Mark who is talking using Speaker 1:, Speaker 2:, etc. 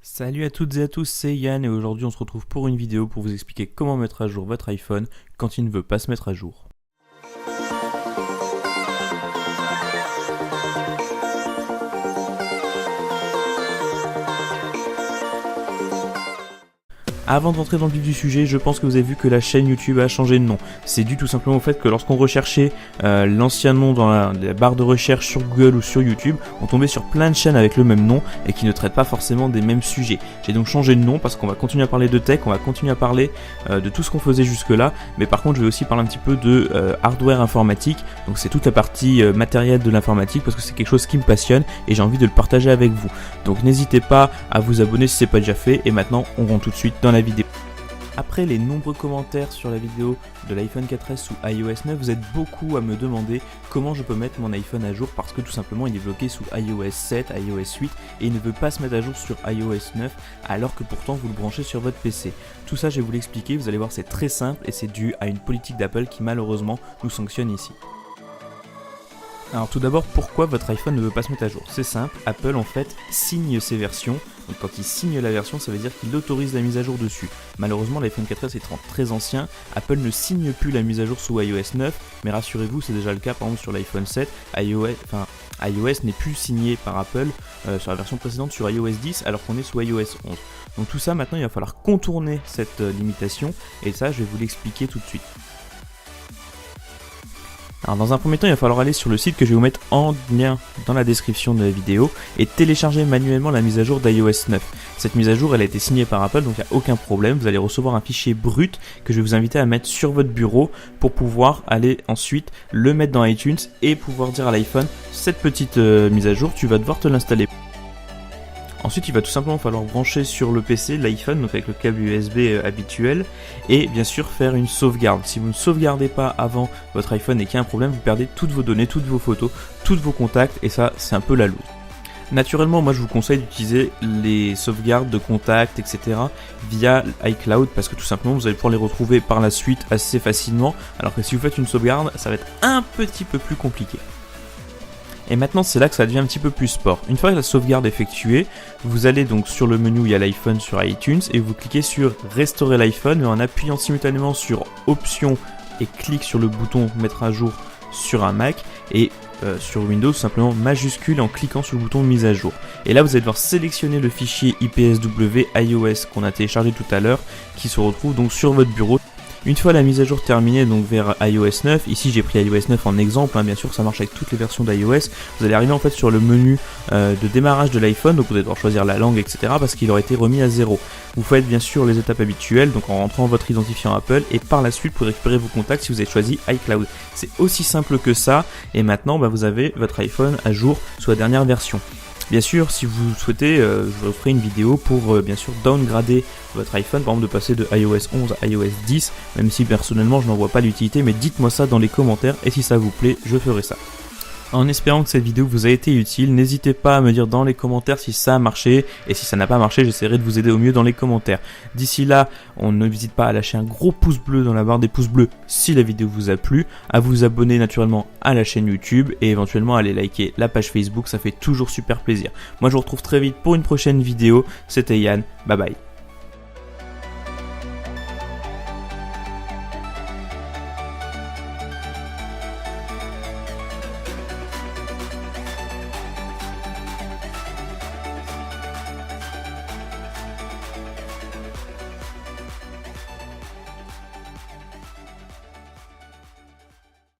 Speaker 1: Salut à toutes et à tous, c'est Yann et aujourd'hui on se retrouve pour une vidéo pour vous expliquer comment mettre à jour votre iPhone quand il ne veut pas se mettre à jour. Avant d'entrer dans le vif du sujet, je pense que vous avez vu que la chaîne YouTube a changé de nom. C'est dû tout simplement au fait que lorsqu'on recherchait l'ancien nom dans la barre de recherche sur Google ou sur YouTube, on tombait sur plein de chaînes avec le même nom et qui ne traitent pas forcément des mêmes sujets. J'ai donc changé de nom parce qu'on va continuer à parler de tech, on va continuer à parler de tout ce qu'on faisait jusque là, mais par contre je vais aussi parler un petit peu de hardware informatique, donc c'est toute la partie matérielle de l'informatique parce que c'est quelque chose qui me passionne et j'ai envie de le partager avec vous. Donc n'hésitez pas à vous abonner si ce n'est pas déjà fait et maintenant on rentre tout de suite dans la vidéo. Après les nombreux commentaires sur la vidéo de l'iPhone 4S sous iOS 9, vous êtes beaucoup à me demander comment je peux mettre mon iPhone à jour parce que tout simplement il est bloqué sous iOS 7, iOS 8 et il ne veut pas se mettre à jour sur iOS 9 alors que pourtant vous le branchez sur votre PC. Tout ça je vais vous l'expliquer, vous allez voir c'est très simple et c'est dû à une politique d'Apple qui malheureusement nous sanctionne ici. Alors tout d'abord, pourquoi votre iPhone ne veut pas se mettre à jour? C'est simple, Apple en fait signe ses versions. Donc quand il signe la version, ça veut dire qu'il autorise la mise à jour dessus. Malheureusement, l'iPhone 4S étant très ancien, Apple ne signe plus la mise à jour sous iOS 9, mais rassurez-vous, c'est déjà le cas par exemple sur l'iPhone 7, iOS n'est plus signé par Apple sur la version précédente sur iOS 10 alors qu'on est sous iOS 11. Donc tout ça, maintenant, il va falloir contourner cette limitation et ça, je vais vous l'expliquer tout de suite. Alors dans un premier temps, il va falloir aller sur le site que je vais vous mettre en lien dans la description de la vidéo et télécharger manuellement la mise à jour d'iOS 9. Cette mise à jour, elle a été signée par Apple, donc il n'y a aucun problème. Vous allez recevoir un fichier brut que je vais vous inviter à mettre sur votre bureau pour pouvoir aller ensuite le mettre dans iTunes et pouvoir dire à l'iPhone, cette petite mise à jour, tu vas devoir te l'installer. Ensuite, il va tout simplement falloir brancher sur le PC l'iPhone, donc avec le câble USB habituel, et bien sûr faire une sauvegarde. Si vous ne sauvegardez pas avant votre iPhone et qu'il y a un problème, vous perdez toutes vos données, toutes vos photos, tous vos contacts, et ça, c'est un peu la loose. Naturellement, moi je vous conseille d'utiliser les sauvegardes de contacts, etc. via iCloud, parce que tout simplement, vous allez pouvoir les retrouver par la suite assez facilement, alors que si vous faites une sauvegarde, ça va être un petit peu plus compliqué. Et maintenant c'est là que ça devient un petit peu plus sport. Une fois que la sauvegarde est effectuée, vous allez donc sur le menu où il y a l'iPhone sur iTunes et vous cliquez sur restaurer l'iPhone et en appuyant simultanément sur option et clic sur le bouton mettre à jour sur un Mac et sur Windows simplement majuscule en cliquant sur le bouton mise à jour. Et là vous allez devoir sélectionner le fichier IPSW iOS qu'on a téléchargé tout à l'heure qui se retrouve donc sur votre bureau. Une fois la mise à jour terminée donc vers iOS 9, ici j'ai pris iOS 9 en exemple, bien sûr ça marche avec toutes les versions d'iOS, vous allez arriver en fait sur le menu de démarrage de l'iPhone, donc vous allez devoir choisir la langue etc parce qu'il aurait été remis à 0. Vous faites bien sûr les étapes habituelles, donc en rentrant votre identifiant Apple et par la suite vous pouvez récupérer vos contacts si vous avez choisi iCloud. C'est aussi simple que ça et maintenant vous avez votre iPhone à jour sous la dernière version. Bien sûr, si vous souhaitez, je vous ferai une vidéo pour bien sûr downgrader votre iPhone, par exemple de passer de iOS 11 à iOS 10, même si personnellement je n'en vois pas l'utilité, mais dites-moi ça dans les commentaires et si ça vous plaît, je ferai ça. En espérant que cette vidéo vous a été utile, n'hésitez pas à me dire dans les commentaires si ça a marché et si ça n'a pas marché, j'essaierai de vous aider au mieux dans les commentaires. D'ici là, on ne n'hésite pas à lâcher un gros pouce bleu dans la barre des pouces bleus si la vidéo vous a plu, à vous abonner naturellement à la chaîne YouTube et éventuellement à aller liker la page Facebook, ça fait toujours super plaisir. Moi je vous retrouve très vite pour une prochaine vidéo, c'était Yann, bye bye.